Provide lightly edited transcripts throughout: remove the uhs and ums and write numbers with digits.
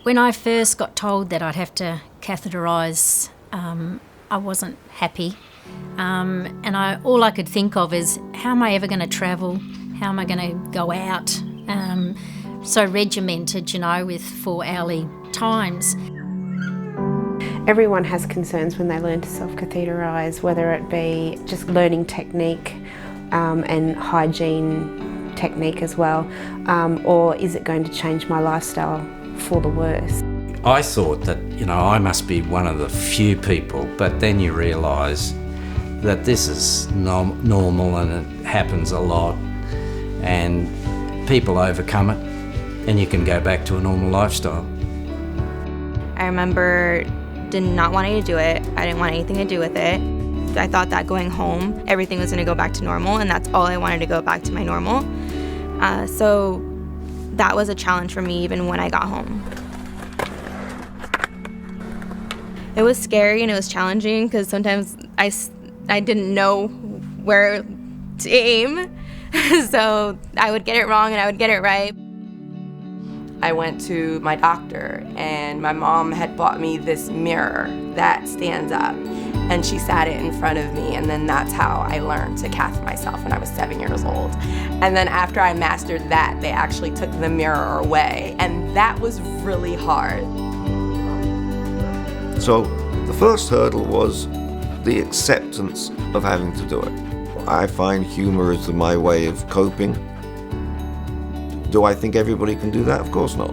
When I first got told that I'd have to catheterise, I wasn't happy. And all I could think of is, how am I ever going to travel? How am I going to go out? So regimented, with 4-hourly times. Everyone has concerns when they learn to self-catheterise, whether it be just learning technique and hygiene technique as well, or is it going to change my lifestyle for the worse? I thought that, I must be one of the few people, but then you realise that this is normal and it happens a lot, and people overcome it and you can go back to a normal lifestyle. I remember did not wanting to do it. I didn't want anything to do with it. I thought that going home, everything was going to go back to normal, and that's all I wanted, to go back to my normal. So that was a challenge for me even when I got home. It was scary and it was challenging because sometimes I didn't know where to aim. So I would get it wrong and I would get it right. I went to my doctor and my mom had bought me this mirror that stands up, and she sat it in front of me, and then that's how I learned to cath myself when I was 7 years old. And then after I mastered that, they actually took the mirror away, and that was really hard. So the first hurdle was the acceptance of having to do it. I find humour is my way of coping. Do I think everybody can do that? Of course not.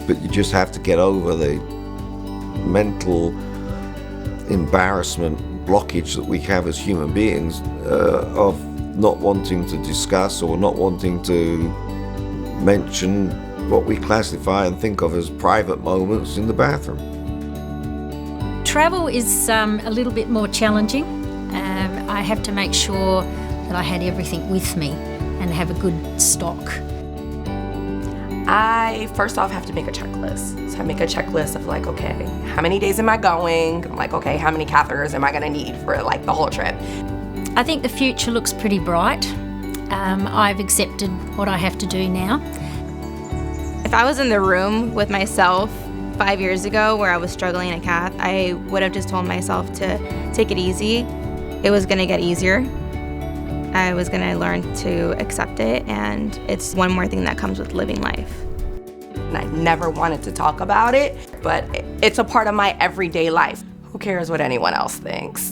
But you just have to get over the mental embarrassment blockage that we have as human beings of not wanting to discuss or not wanting to mention what we classify and think of as private moments in the bathroom. Travel is a little bit more challenging. I have to make sure that I had everything with me and have a good stock. I first off have to make a checklist. So I make a checklist of like, okay, how many days am I going? I'm like, okay, how many catheters am I gonna need for like the whole trip? I think the future looks pretty bright. I've accepted what I have to do now. If I was in the room with myself 5 years ago where I was struggling in a cath, I would have just told myself to take it easy. It was gonna get easier. I was gonna learn to accept it, and it's one more thing that comes with living life. And I never wanted to talk about it, but it's a part of my everyday life. Who cares what anyone else thinks?